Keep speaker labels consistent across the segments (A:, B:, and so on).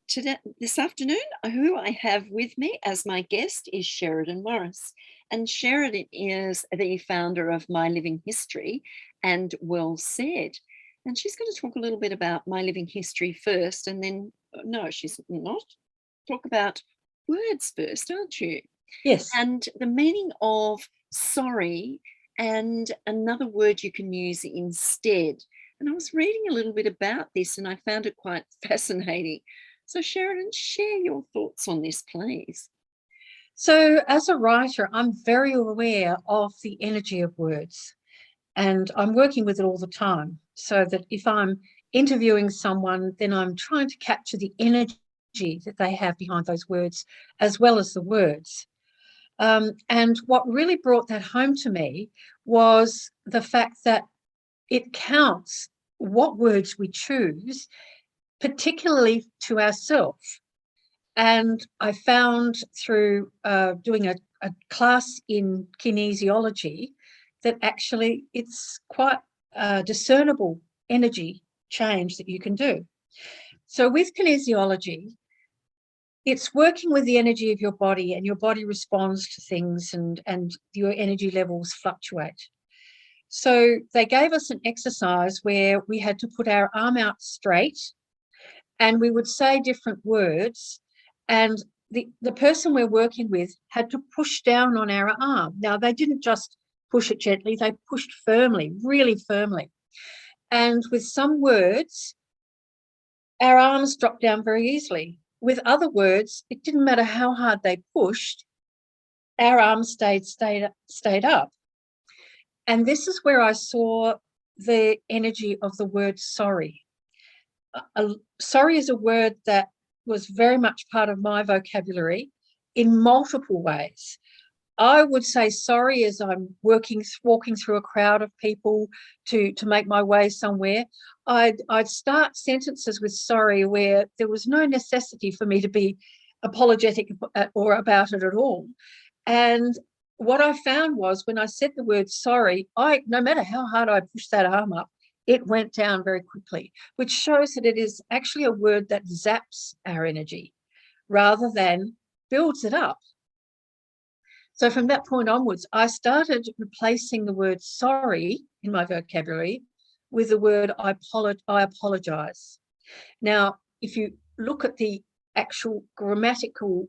A: This afternoon, who I have with me as my guest is Sheridan Morris. And Sheridan is the founder of My Living History and Well Said. And she's going to talk a little bit about My Living History first, and then, no, she's not. Talk about words first, aren't you?
B: Yes.
A: And the meaning of sorry and another word you can use instead. And I was reading a little bit about this and I found it quite fascinating. So, Sheridan, share your thoughts on this, please.
B: So, as a writer, I'm very aware of the energy of words, and I'm working with it all the time. So that if I'm interviewing someone, then I'm trying to capture the energy that they have behind those words, as well as the words. And what really brought that home to me was the fact that it counts what words we choose, particularly to ourselves. And I found through doing a class in kinesiology that actually it's quite a discernible energy change that you can do. So with kinesiology, it's working with the energy of your body, and your body responds to things, and your energy levels fluctuate. So they gave us an exercise where we had to put our arm out straight and we would say different words, and the person we're working with had to push down on our arm. Now, they didn't just push it gently, they pushed firmly, really firmly. And with some words, our arms dropped down very easily. With other words, it didn't matter how hard they pushed, our arms stayed up. And this is where I saw the energy of the word sorry. Sorry is a word that was very much part of my vocabulary in multiple ways. I would say sorry as I'm walking through a crowd of people to make my way somewhere. I'd start sentences with sorry where there was no necessity for me to be apologetic or about it at all. And what I found was when I said the word sorry, no matter how hard I pushed that arm up, it went down very quickly, which shows that it is actually a word that zaps our energy rather than builds it up. So from that point onwards, I started replacing the word sorry in my vocabulary with the word I apologize. Now, if you look at the actual grammatical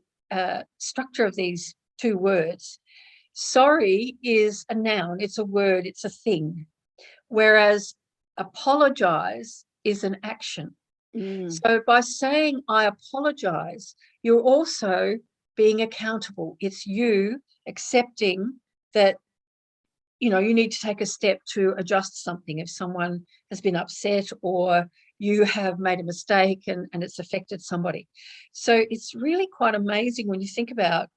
B: structure of these two words, sorry is a noun, it's a word, it's a thing, whereas apologize is an action. So by saying I apologize, you're also being accountable. It's you accepting that you need to take a step to adjust something if someone has been upset or you have made a mistake and it's affected somebody. So it's really quite amazing when you think about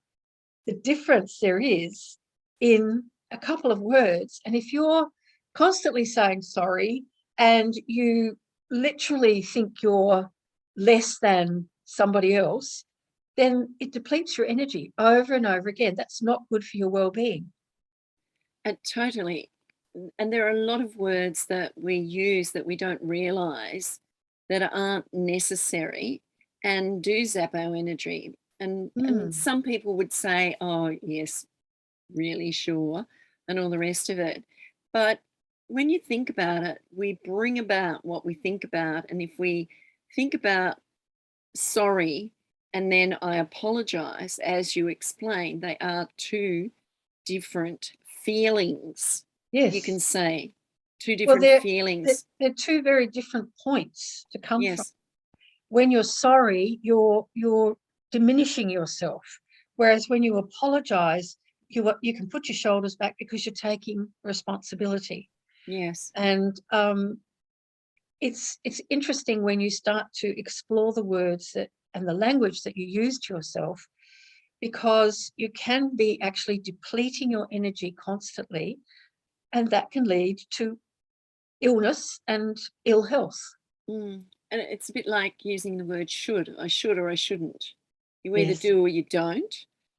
B: the difference there is in a couple of words. And if you're constantly saying sorry and you literally think you're less than somebody else, then it depletes your energy over and over again. That's not good for your well-being.
A: Totally. And there are a lot of words that we use that we don't realize that aren't necessary and do zap our energy. And some people would say, oh, yes, really, sure, and all the rest of it. But when you think about it, we bring about what we think about. And if we think about sorry and then I apologize, as you explained, they are two different feelings. You can
B: Yes.
A: say two
B: Well,
A: different feelings.
B: they're two very different points to come from.
A: Yes,
B: When you're sorry, you're diminishing yourself. Whereas when you apologize, you can put your shoulders back because you're taking responsibility.
A: yes.
B: And it's interesting when you start to explore the words and the language that you use to yourself, because you can be actually depleting your energy constantly, and that can lead to illness and ill health.
A: And it's a bit like using the word should. I should or I shouldn't. You either
B: Yes.
A: do or you don't.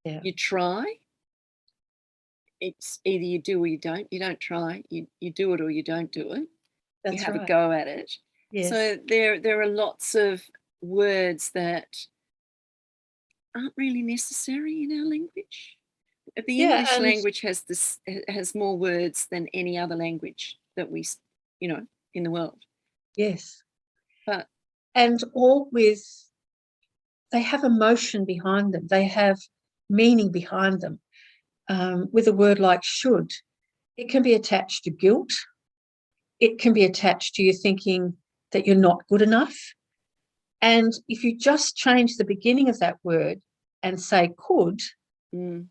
B: Yeah.
A: You try. It's either you do or you don't. You don't try. You do it or you don't do it. You
B: That's
A: have a
B: right.
A: go at it.
B: Yes.
A: So there are lots of words that aren't really necessary in our language. The
B: Yeah,
A: English
B: and
A: language has more words than any other language that in the world.
B: yes,
A: But
B: and all with they have emotion behind them. They have meaning behind them. With a word like should, it can be attached to guilt. It can be attached to you thinking that you're not good enough. And if you just change the beginning of that word and say could,
A: mm,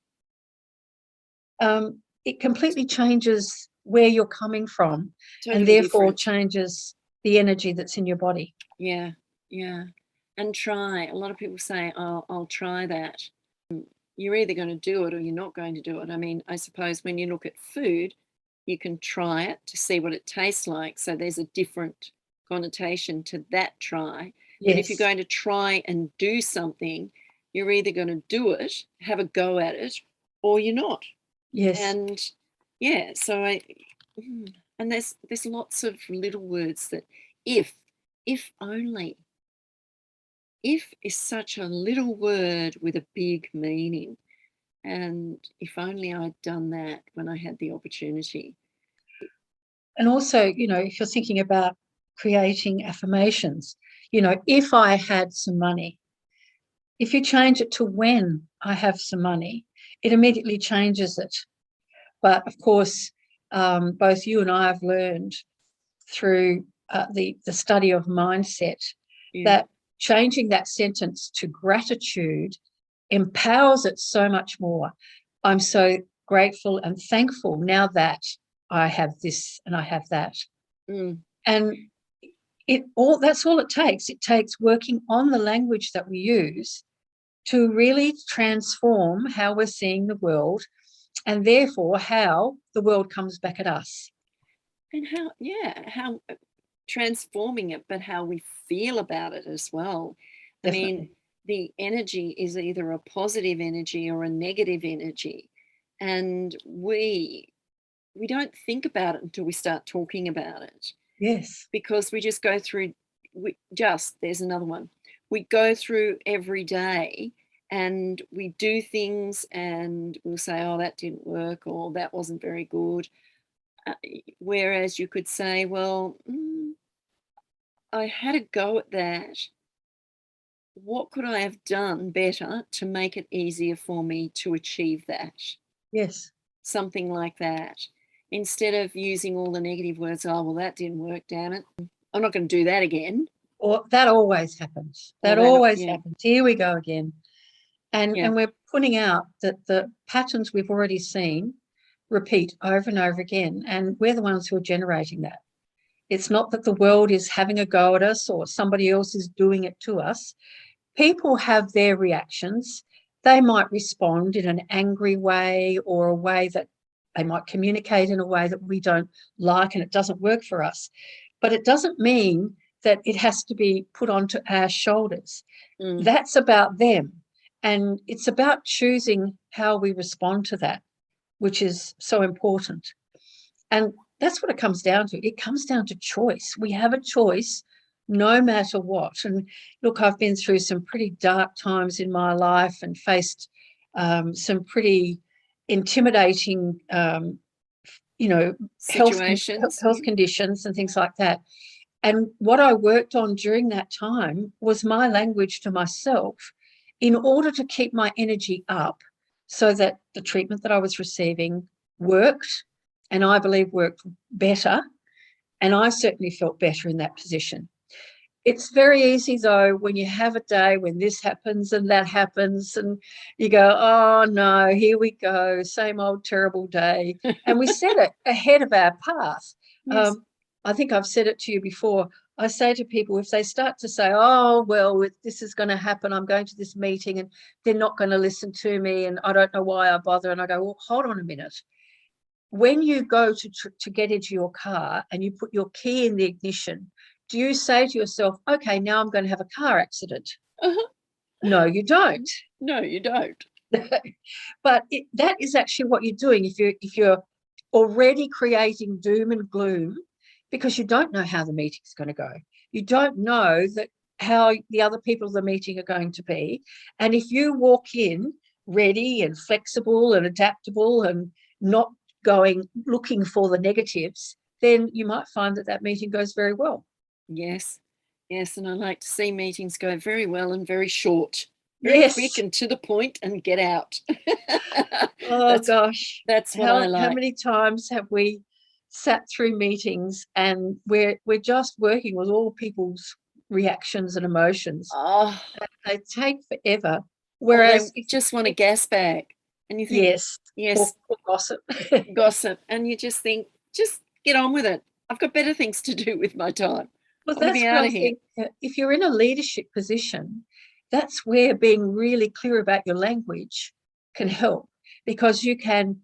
B: it completely changes where you're coming from and
A: totally
B: therefore
A: different.
B: changes the energy that's in your body.
A: Yeah, yeah. And try. A lot of people say, "Oh, I'll try that." You're either going to do it or you're not going to do it. I mean, I suppose when you look at food, you can try it to see what it tastes like. So there's a different connotation to that try. But if you're
B: Yes,
A: going to try and do something, you're either going to do it, have a go at it, or you're not.
B: yes.
A: And yeah, and there's lots of little words that if if only if is such a little word with a big meaning. And if only I'd done that when I had the opportunity.
B: And also, if you're thinking about creating affirmations, if I had some money, if you change it to when I have some money, it immediately changes it. But of course, both you and I have learned through the study of mindset
A: Yeah.
B: that changing that sentence to gratitude empowers it so much more. I'm so grateful and thankful now that I have this and I have that.
A: Mm.
B: And that's all it takes. It takes working on the language that we use to really transform how we're seeing the world and therefore how the world comes back at us.
A: And how transforming it, but how we feel about it as well. I mean,
B: Definitely.
A: the energy is either a positive energy or a negative energy. And we don't think about it until we start talking about it,
B: Yes.
A: because we just go through there's another one. We go through every day and we do things and we'll say, oh, that didn't work or that wasn't very good. uh, Whereas you could say, well, I had a go at that. What could I have done better to make it easier for me to achieve that?
B: Yes.
A: Something like that. Instead of using all the negative words, oh, well, that didn't work, damn it. I'm not going to do that again.
B: Or that always happens.
A: Or
B: That
A: that,
B: always
A: yeah,
B: happens. Here we go again.
A: yeah.
B: And we're putting out that the patterns we've already seen repeat over and over again. And we're the ones who are generating that. It's not that the world is having a go at us or somebody else is doing it to us. People have their reactions. They might respond in an angry way or a way that they might communicate in a way that we don't like and it doesn't work for us. But it doesn't mean that it has to be put onto our shoulders.
A: Mm.
B: That's about them. And it's about choosing how we respond to that, which is so important. And that's what it comes down to. It comes down to choice. We have a choice no matter what. And look, I've been through some pretty dark times in my life and faced some pretty intimidating,
A: Situations.
B: health
A: Yeah.
B: conditions and things like that. And what I worked on during that time was my language to myself in order to keep my energy up so that the treatment that I was receiving worked and I believe worked better. And I certainly felt better in that position. It's very easy, though, when you have a day when this happens and that happens, and you go, oh no, here we go, same old terrible day. And we set it ahead of our path.
A: Yes.
B: Um, I think I've said it to you before. I say to people, if they start to say, oh, well, this is going to happen, I'm going to this meeting and they're not going to listen to me and I don't know why I bother. And I go, well, hold on a minute. When you go to get into your car and you put your key in the ignition, do you say to yourself, okay, now I'm going to have a car accident?
A: Uh-huh.
B: No, you don't.
A: No, you don't.
B: But that is actually what you're doing if you're already creating doom and gloom because you don't know how the meeting's going to go. You don't know that how the other people of the meeting are going to be. And if you walk in ready and flexible and adaptable and not going looking for the negatives, then you might find that that meeting goes very well.
A: Yes. Yes. And I like to see meetings go very well and very short, very quick
B: Yes.
A: and to the point, and get out.
B: Oh
A: that's
B: gosh.
A: that's what I
B: How
A: like.
B: many times have we sat through meetings and we're just working with all people's reactions and emotions?
A: Oh,
B: They take forever.
A: or they
B: Whereas
A: just want a gas bag. And you think,
B: yes,
A: yes,
B: or gossip.
A: gossip. And you just think, just get on with it. I've got better things to do with my time.
B: Well,
A: I want to
B: that's
A: be
B: where
A: out
B: I
A: of here.
B: think if you're in a leadership position, that's where being really clear about your language can help, because you can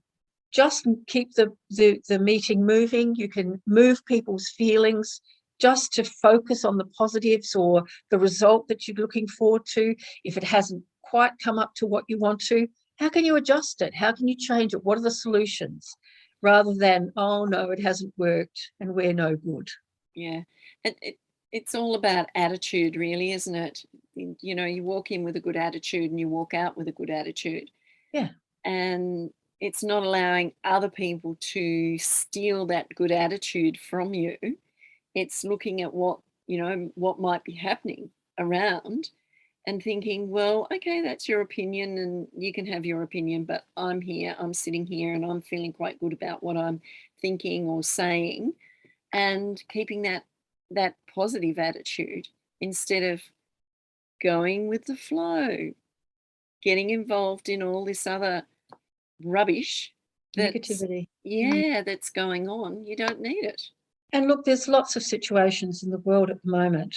B: just keep the meeting moving. You can move people's feelings just to focus on the positives or the result that you're looking forward to. If it hasn't quite come up to what you want to, how can you adjust it? How can you change it? What are the solutions? Rather than, oh no, it hasn't worked and we're no good.
A: Yeah. It's all about attitude, really, isn't it? You know, you walk in with a good attitude and you walk out with a good attitude.
B: Yeah.
A: And it's not allowing other people to steal that good attitude from you. It's looking at what, you know, what might be happening around and thinking, well, okay, that's your opinion and you can have your opinion, but I'm here, I'm sitting here and I'm feeling quite good about what I'm thinking or saying, and keeping that positive attitude instead of going with the flow, getting involved in all this other rubbish that's,
B: Negativity. Mm.
A: yeah, that's going on. You don't need it.
B: And look, there's lots of situations in the world at the moment,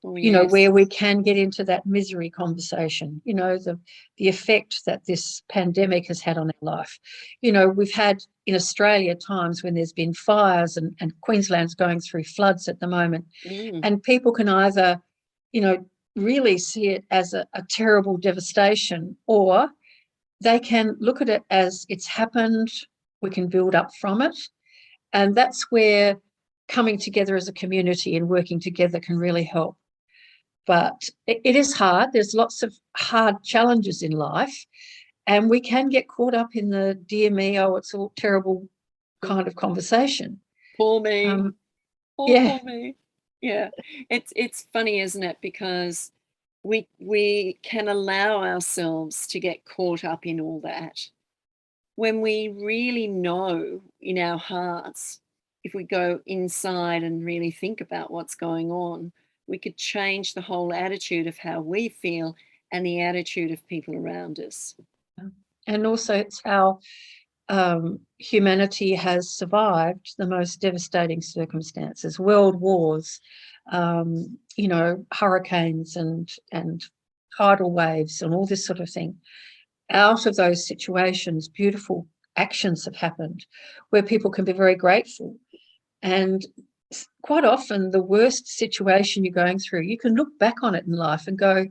A: Oh,
B: where
A: yes.
B: we can get into that misery conversation, the effect that this pandemic has had on our life. We've had in Australia times when there's been fires, and Queensland's going through floods at the moment.
A: Mm.
B: And people can either, really see it as a terrible devastation, or they can look at it as it's happened, we can build up from it. And that's where coming together as a community and working together can really help. But it is hard. There's lots of hard challenges in life, and we can get caught up in the dear me, oh, it's all terrible kind of conversation.
A: Poor me.
B: Um,
A: Oh,
B: yeah,
A: poor me. Yeah. It's funny, isn't it? Because we can allow ourselves to get caught up in all that when we really know in our hearts, if we go inside and really think about what's going on, we could change the whole attitude of how we feel and the attitude of people around us.
B: and also it's how humanity has survived the most devastating circumstances, world wars, hurricanes and tidal waves and all this sort of thing. Out of those situations, beautiful actions have happened where people can be very grateful. And quite often, the worst situation you're going through, you can look back on it in life and go,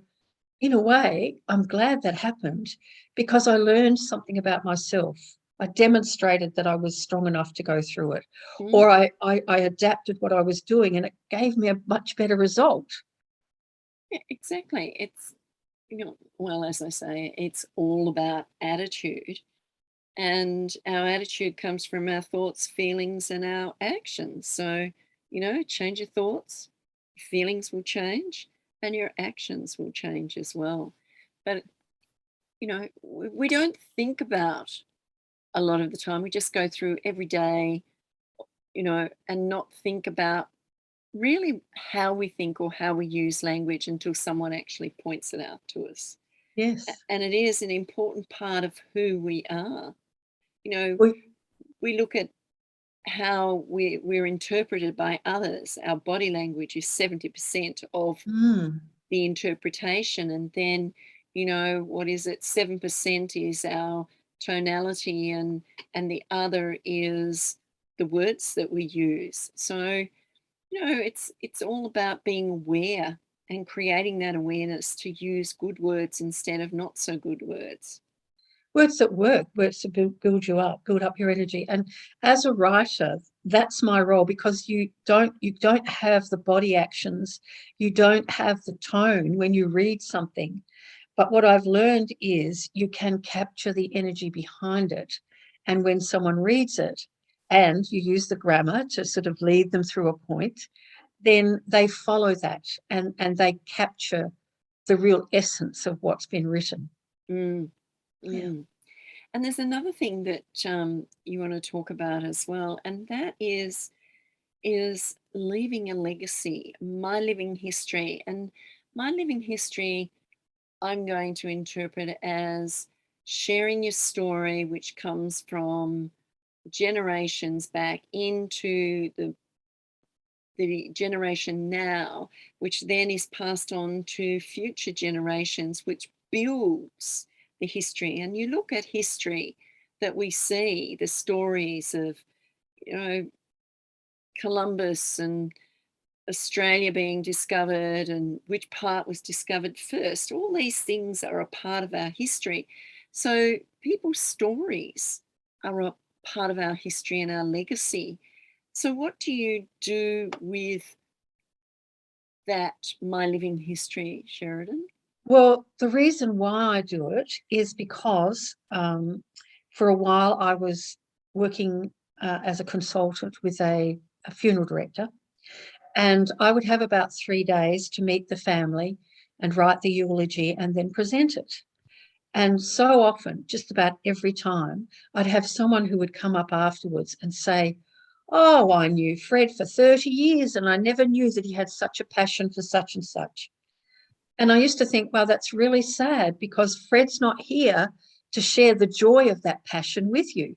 B: in a way, I'm glad that happened because I learned something about myself. I demonstrated that I was strong enough to go through it,
A: Mm,
B: or I adapted what I was doing and it gave me a much better result.
A: yeah, exactly. It's, well, as I say, it's all about attitude. And our attitude comes from our thoughts, feelings, and our actions. So, change your thoughts, your feelings will change, and your actions will change as well. But, we don't think about a lot of the time. We just go through every day, and not think about really how we think or how we use language until someone actually points it out to us.
B: Yes.
A: And it is an important part of who we are. You know,
B: We,
A: we look at how we're interpreted by others. Our body language is 70% of
B: mm,
A: the interpretation. And then, what is it? 7% is our tonality, and the other is the words that we use. So, it's all about being aware and creating that awareness to use good words instead of not so good words.
B: words that work, words to build you up, build up your energy. And as a writer, that's my role, because you don't have the body actions, you don't have the tone when you read something. But what I've learned is you can capture the energy behind it. And when someone reads it and you use the grammar to sort of lead them through a point, then they follow that, and they capture the real essence of what's been written.
A: Mm,
B: Yeah.
A: mm. And there's another thing that you want to talk about as well, and that is leaving a legacy, my living history. And my living history, I'm going to interpret as sharing your story, which comes from generations back into the generation now, which then is passed on to future generations, which builds the history. And you look at history that we see, the stories of, you know, Columbus and Australia being discovered and which part was discovered first. All these things are a part of our history. So people's stories are a part of our history and our legacy. So what do you do with that my living history, Sheridan?
B: Well, the reason why I do it is because for a while I was working as a consultant with a funeral director, and I would have about 3 days to meet the family and write the eulogy and then present it. And so often, just about every time, I'd have someone who would come up afterwards and say, "Oh, I knew Fred for 30 years and I never knew that he had such a passion for such and such." And I used to think, well, that's really sad, because Fred's not here to share the joy of that passion with you.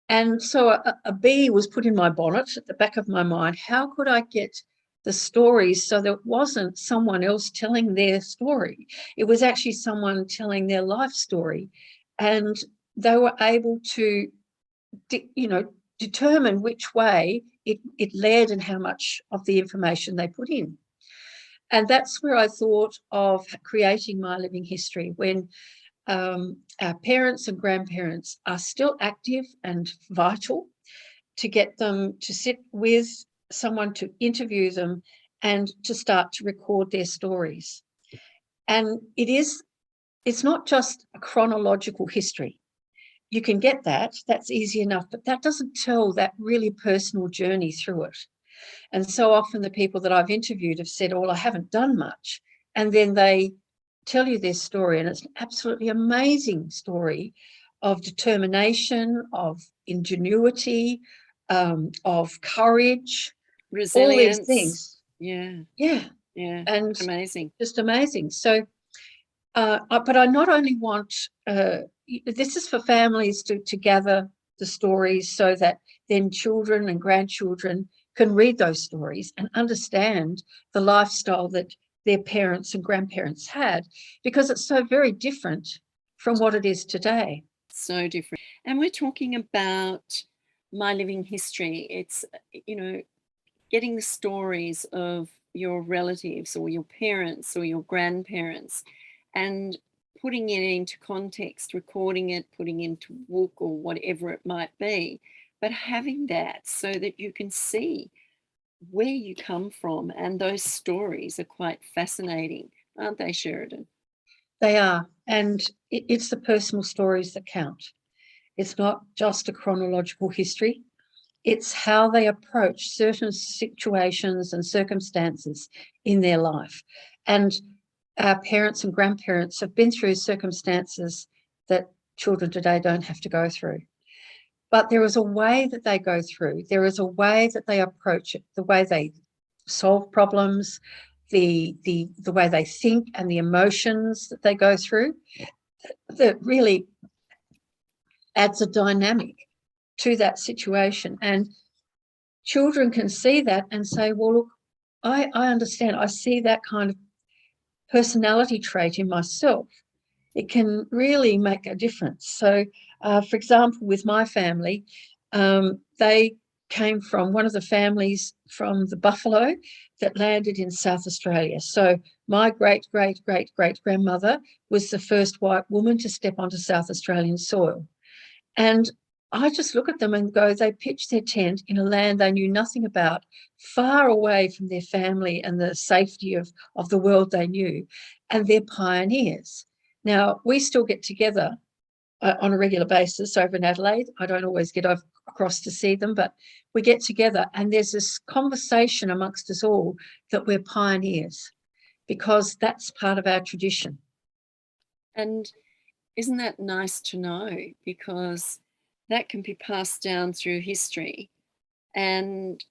B: And so a bee was put in my bonnet at the back of my mind. How could I get the stories so that it wasn't someone else telling their story? It was actually someone telling their life story. And they were able to, determine which way it led and how much of the information they put in. And that's where I thought of creating my living history, when our parents and grandparents are still active and vital, to get them to sit with someone to interview them and to start to record their stories. And it's not just a chronological history. You can get that, that's easy enough, but that doesn't tell that really personal journey through it. And so often the people that I've interviewed have said, "Oh, well, I haven't done much." And then they tell you their story, and it's an absolutely amazing story of determination, of ingenuity, of courage, all these
A: Resilience.
B: things.
A: Yeah,
B: Yeah,
A: yeah.
B: and
A: Amazing.
B: just amazing. So, but I not only want, this is for families to gather the stories so that then children and grandchildren can read those stories and understand the lifestyle that their parents and grandparents had, because it's so very different from what it is today.
A: So different. And we're talking about my living history. It's, you know, getting the stories of your relatives or your parents or your grandparents and putting it into context, recording it, putting it into a book or whatever it might be, but having that so that you can see where you come from. And those stories are quite fascinating, aren't they, Sheridan?
B: They are, and it's the personal stories that count. It's not just a chronological history. It's how they approach certain situations and circumstances in their life. And our parents and grandparents have been through circumstances that children today don't have to go through. But there is a way that they go through, there is a way that they approach it, the way they solve problems, the way they think and the emotions that they go through, that really adds a dynamic to that situation. And children can see that and say, well, look, I understand. I see that kind of personality trait in myself. It can really make a difference. So, for example, with my family, they came from one of the families from the buffalo that landed in South Australia. So my great, great, great, great grandmother was the first white woman to step onto South Australian soil. And I just look at them and go, they pitched their tent in a land they knew nothing about, far away from their family and the safety of the world they knew, and they're pioneers. Now, we still get together on a regular basis over in Adelaide. I don't always get across to see them, but we get together and there's this conversation amongst us all that we're pioneers because that's part of our tradition.
A: And isn't that nice to know? Because that can be passed down through history, and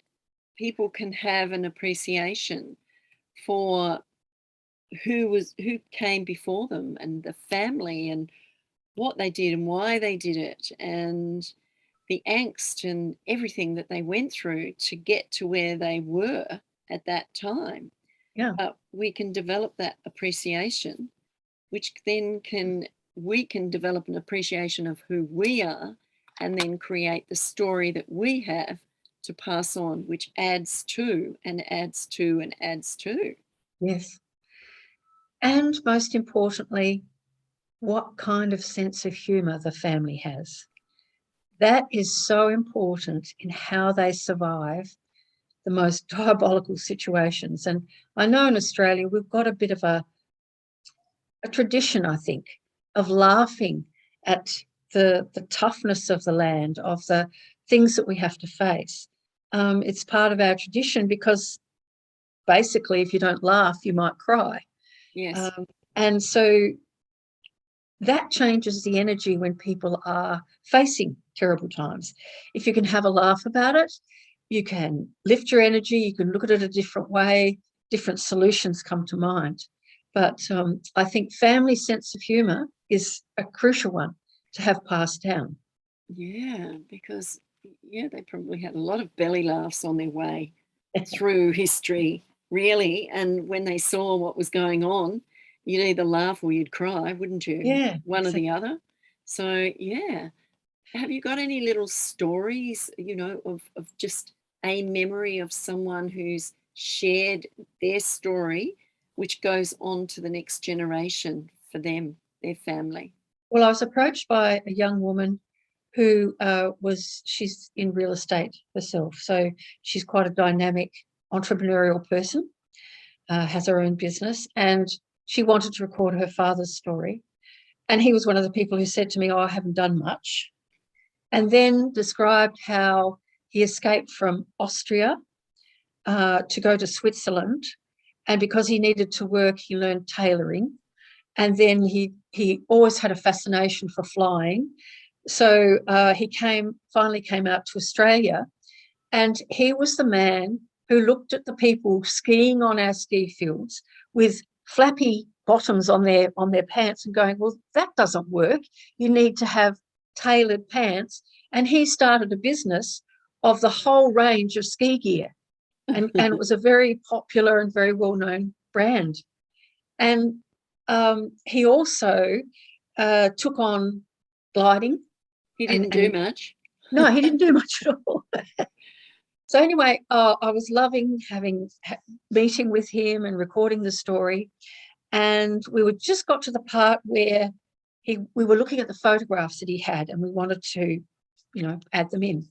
A: people can have an appreciation for who came before them and the family and what they did and why they did it and the angst and everything that they went through to get to where they were at that time.
B: Yeah.
A: We can develop that appreciation, which then we can develop an appreciation of who we are and then create the story that we have to pass on, which adds to and adds to and adds to.
B: Yes. And most importantly, what kind of sense of humour the family has. That is so important in how they survive the most diabolical situations. And I know in Australia we've got a bit of a tradition, I think, of laughing at the toughness of the land, of the things that we have to face. It's part of our tradition because basically if you don't laugh, you might cry.
A: Yes.
B: And so that changes the energy when people are facing terrible times. If you can have a laugh about it, you can lift your energy, you can look at it a different way, different solutions come to mind. But I think family sense of humour is a crucial one to have passed down.
A: Yeah, because they probably had a lot of belly laughs on their way through history, really. And when they saw what was going on, you'd either laugh or you'd cry, wouldn't you?
B: Yeah,
A: One or
B: exactly.
A: the other. So, yeah. Have you got any little stories, of just a memory of someone who's shared their story, which goes on to the next generation for them, their family?
B: Well, I was approached by a young woman who she's in real estate herself. So she's quite a dynamic entrepreneurial person, has her own business, and she wanted to record her father's story. And he was one of the people who said to me, "Oh, I haven't done much." And then described how he escaped from Austria to go to Switzerland. And because he needed to work, he learned tailoring. And then he always had a fascination for flying. So he finally came out to Australia, and he was the man who looked at the people skiing on our ski fields with flappy bottoms on their pants and going, "Well, that doesn't work. You need to have tailored pants." And he started a business of the whole range of ski gear. And it was a very popular and very well-known brand. And he also took on gliding.
A: He didn't do much.
B: No, he didn't do much at all. So anyway, I was loving meeting with him and recording the story. And we were just got to the part where we were looking at the photographs that he had, and we wanted to, add them in.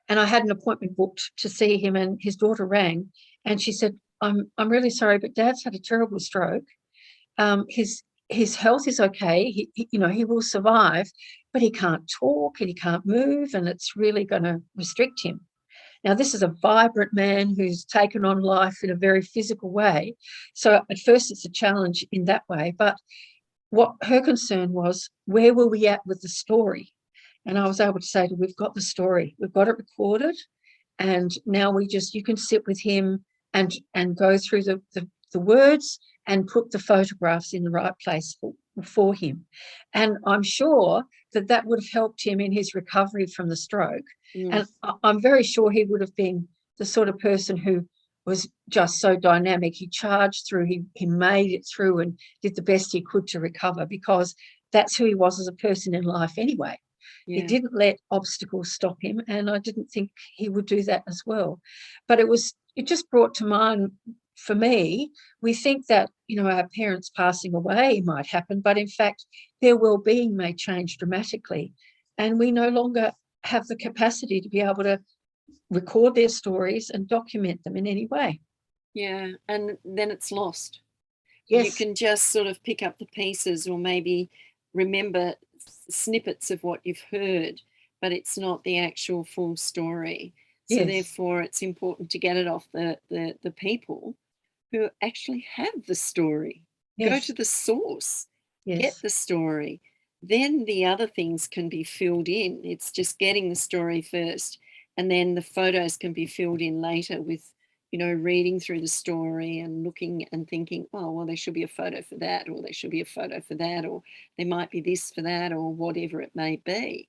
B: And I had an appointment booked to see him, and his daughter rang, and she said, "I'm really sorry, but Dad's had a terrible stroke. His health is okay. He will survive, but he can't talk and he can't move, and it's really going to restrict him." Now, this is a vibrant man who's taken on life in a very physical way. So at first it's a challenge in that way. But what her concern was, where were we at with the story? And I was able to say to her, "We've got the story, we've got it recorded, and now you can sit with him and go through the words and put the photographs in the right place for him." And I'm sure that would have helped him in his recovery from the stroke. And I'm very sure he would have been the sort of person who was just so dynamic. He charged through, he made it through and did the best he could to recover, because that's who he was as a person in life anyway.
A: Yeah.
B: He didn't let obstacles stop him, and I didn't think he would do that as well. But it just brought to mind for me, we think that, our parents passing away might happen, but in fact, their well-being may change dramatically. and we no longer have the capacity to be able to record their stories and document them in any way.
A: Yeah, and then it's lost. You
B: Yes,
A: can just sort of pick up the pieces or maybe remember snippets of what you've heard, but it's not the actual full story. So
B: yes,
A: therefore, it's important to get it off the people who actually have the story. Go to
B: yes,
A: the source, get
B: yes.
A: the story. Then the other things can be filled in. It's just getting the story first, and then the photos can be filled in later with, reading through the story and looking and thinking, oh, well, there should be a photo for that, or there should be a photo for that, or there might be this for that, or whatever it may be.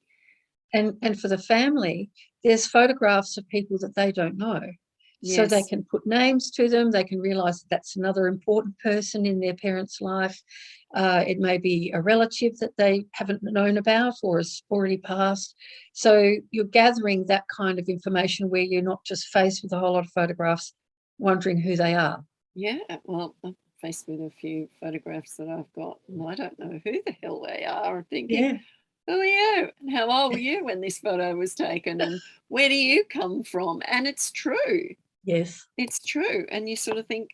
B: And for the family, there's photographs of people that they don't know. So they
A: Yes.
B: can put names to them. They can realize that that's another important person in their parents' life. It may be a relative that they haven't known about or has already passed. So you're gathering that kind of information where you're not just faced with a whole lot of photographs wondering who they are.
A: Yeah, well, I'm faced with a few photographs that I've got, and I don't know who the hell they are. I'm thinking,
B: Yeah.
A: who are you? And how old were you when this photo was taken? And where do you come from? And it's true.
B: Yes.
A: It's true. And you sort of think,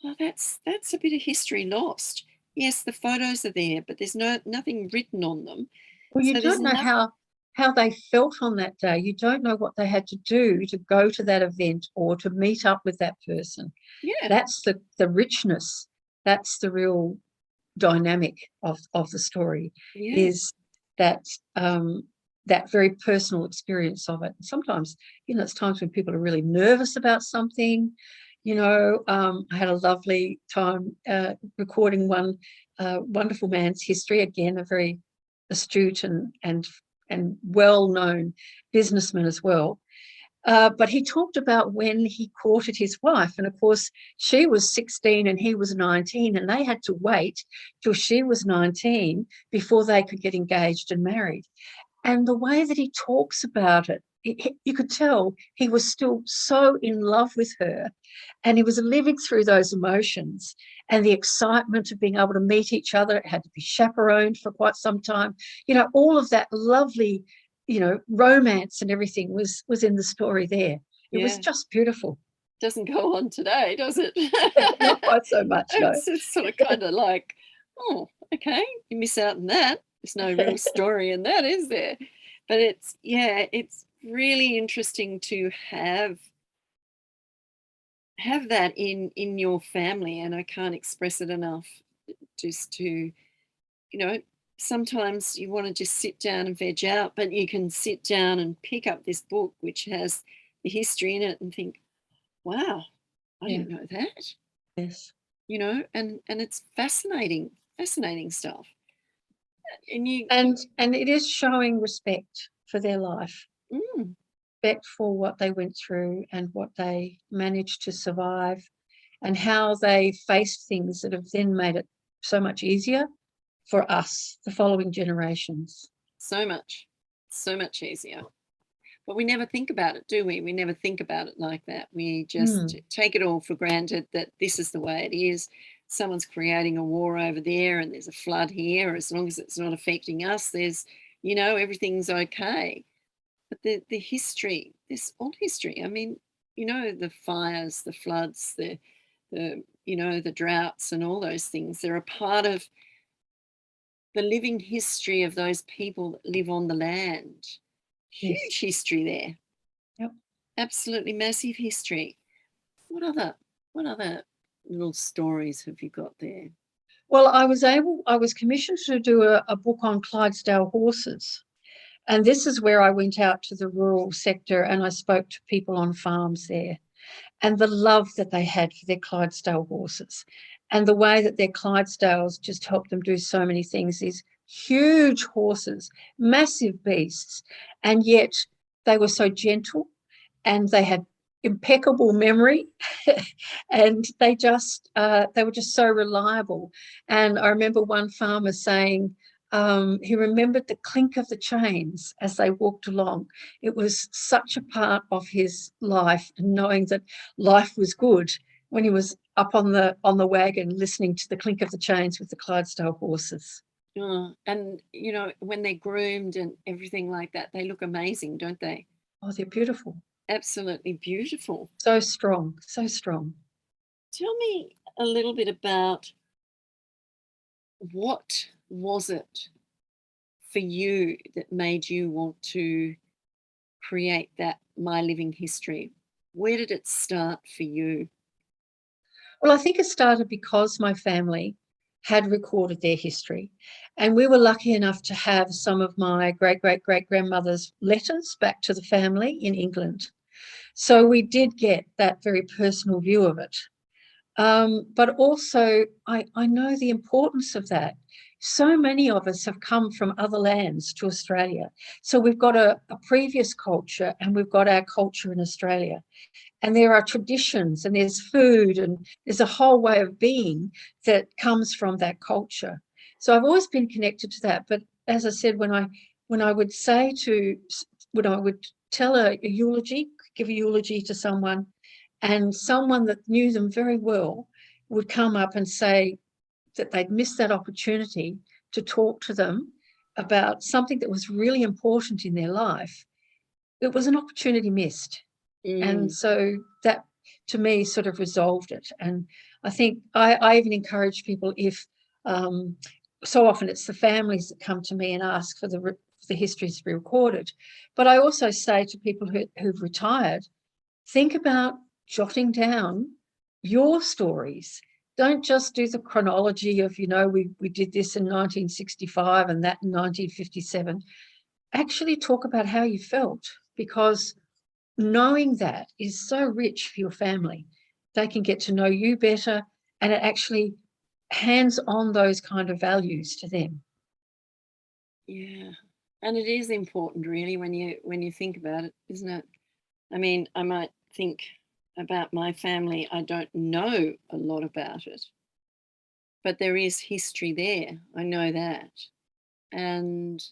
A: oh, that's a bit of history lost. Yes, the photos are there, but there's nothing written on them.
B: Well, you
A: So there's
B: don't know
A: nothing.
B: how they felt on that day. You don't know what they had to do to go to that event or to meet up with that person.
A: Yeah,
B: That's the richness. That's the real dynamic of the story,
A: yeah,
B: is that that very personal experience of it. Sometimes, it's times when people are really nervous about something. I had a lovely time recording one wonderful man's history. Again, a very astute and well-known businessman as well. But he talked about when he courted his wife. And of course, she was 16 and he was 19, and they had to wait till she was 19 before they could get engaged and married. And the way that he talks about it, you could tell he was still so in love with her, and he was living through those emotions and the excitement of being able to meet each other. It had to be chaperoned for quite some time. All of that lovely, romance and everything was in the story there. It was
A: yeah.
B: just beautiful.
A: Doesn't go on today, does it?
B: Not quite so much, no.
A: It's sort of kind of like, oh, okay, you miss out on that. There's no real story in that, is there? But it's really interesting to have that in your family, and I can't express it enough. Just to, sometimes you want to just sit down and veg out, but you can sit down and pick up this book which has the history in it and think, wow, I
B: Yeah.
A: didn't know that.
B: Yes.
A: And it's fascinating stuff. And you,
B: And it is showing respect for their life,
A: mm,
B: respect for what they went through and what they managed to survive, and how they faced things that have then made it so much easier for us, the following generations.
A: so much easier. But we never think about it, do we? We never think about it like that. We just
B: Mm,
A: take it all for granted that this is the way it is. Someone's creating a war over there and there's a flood here. As long as it's not affecting us, everything's okay. But the history, this old history, I mean, the fires, the floods, the droughts and all those things, they're a part of the living history of those people that live on the land.
B: yes.
A: Huge history there.
B: Yep.
A: Absolutely massive history. What other little stories have you got there?
B: Well, I was commissioned to do a book on Clydesdale horses. And this is where I went out to the rural sector and I spoke to people on farms there, and the love that they had for their Clydesdale horses, and the way that their Clydesdales just helped them do so many things. These huge horses, massive beasts, and yet they were so gentle and they had impeccable memory and they were just so reliable. And I remember one farmer saying he remembered the clink of the chains as they walked along. It was such a part of his life, and knowing that life was good when he was up on the wagon listening to the clink of the chains with the Clydesdale horses.
A: And, when they're groomed and everything like that, they look amazing, don't they?
B: Oh, they're beautiful.
A: Absolutely beautiful.
B: So strong, so strong.
A: Tell me a little bit about what was it for you that made you want to create that My Living History? Where did it start for you?
B: Well, I think it started because my family had recorded their history, and we were lucky enough to have some of my great great great grandmother's letters back to the family in England. So we did get that very personal view of it. But also, I know the importance of that. So many of us have come from other lands to Australia. So we've got a previous culture and we've got our culture in Australia. And there are traditions and there's food and there's a whole way of being that comes from that culture. So I've always been connected to that. But as I said, when I would say to when I would tell a eulogy, give a eulogy to someone, and someone that knew them very well would come up and say that they'd missed that opportunity to talk to them about something that was really important in their life, it was an opportunity missed. And
A: Mm,
B: so that to me sort of resolved it. And I think I even encourage people if um, so often it's the families that come to me and ask for the histories to be recorded. But I also say to people who've retired, think about jotting down your stories. Don't just do the chronology of, we did this in 1965 and that in 1957. Actually talk about how you felt, because knowing that is so rich for your family. They can get to know you better, and it actually hands on those kind of values to them.
A: yeah. And it is important really when you think about it, isn't it? I mean, I might think about my family, I don't know a lot about it, but there is history there. I know that. And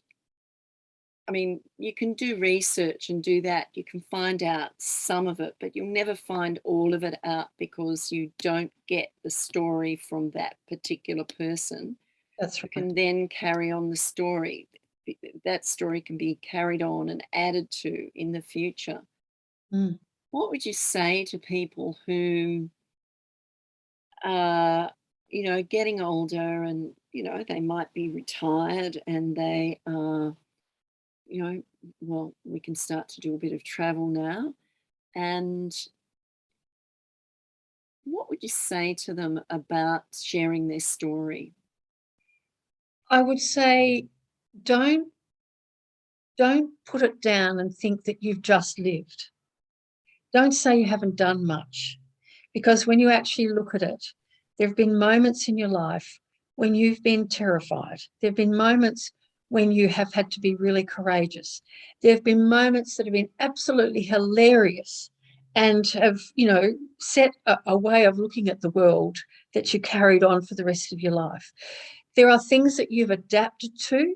A: I mean, you can do research and do that. You can find out some of it, but you'll never find all of it out because you don't get the story from that particular person
B: That's
A: who
B: right.
A: can then carry on the story. That story can be carried on and added to in the future.
B: Mm.
A: What would you say to people who are, getting older and, they might be retired and they are, well, we can start to do a bit of travel now. And what would you say to them about sharing their story?
B: I would say don't don't put it down and think that you've just lived. Don't say you haven't done much, because when you actually look at it, there have been moments in your life when you've been terrified. There have been moments when you have had to be really courageous. There have been moments that have been absolutely hilarious and have, set a way of looking at the world that you carried on for the rest of your life. There are things that you've adapted to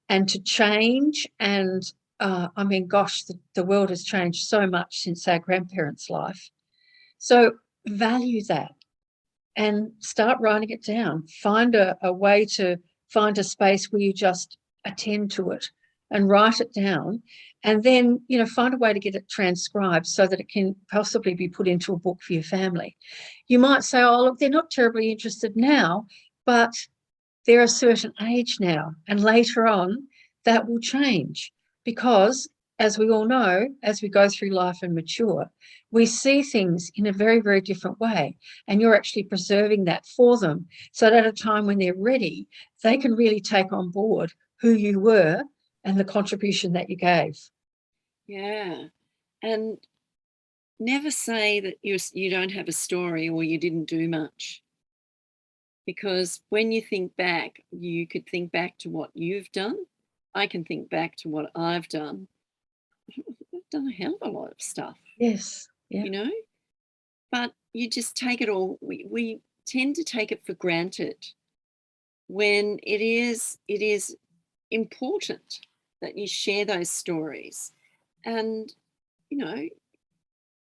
B: and to change. And I mean, gosh, the world has changed so much since our grandparents' life. So value that and start writing it down. Find a way to find a space where you just attend to it and write it down. And then, find a way to get it transcribed so that it can possibly be put into a book for your family. You might say, oh, look, they're not terribly interested now, but they're a certain age now, and later on that will change because, as we all know, as we go through life and mature, we see things in a very, very different way. And you're actually preserving that for them so that at a time when they're ready, they can really take on board who you were and the contribution that you gave.
A: Yeah. And never say that you don't have a story or you didn't do much. Because when you think back, you could think back to what you've done. I can think back to what I've done. I've done a hell of a lot of stuff,
B: Yes. Yeah.
A: you know? But you just take it all. We tend to take it for granted when it is important that you share those stories and, you know,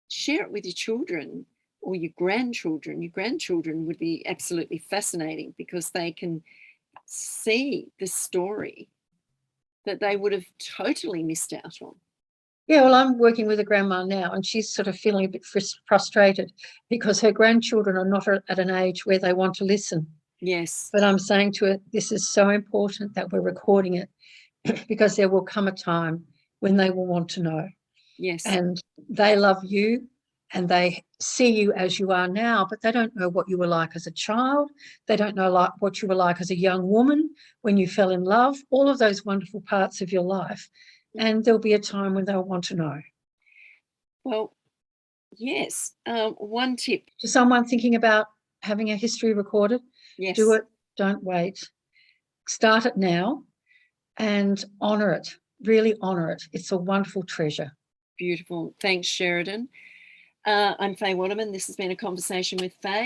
A: share it with your children or your grandchildren. Your grandchildren would be absolutely fascinating because they can see the story that they would have totally missed out on.
B: Yeah, well, I'm working with a grandma now, and she's sort of feeling a bit frustrated because her grandchildren are not at an age where they want to listen.
A: Yes.
B: But I'm saying to her, this is so important that we're recording it because there will come a time when they will want to know.
A: Yes.
B: And they love you and they see you as you are now, but they don't know what you were like as a child. They don't know what you were like as a young woman when you fell in love, all of those wonderful parts of your life. And there'll be a time when they'll want to know.
A: Well, yes. One tip.
B: To someone thinking about having a history recorded,
A: Yes.
B: do it, don't wait. Start it now and honour it, really honour it. It's a wonderful treasure.
A: Beautiful. Thanks, Sheridan. I'm Faye Waterman. This has been A Conversation with Faye.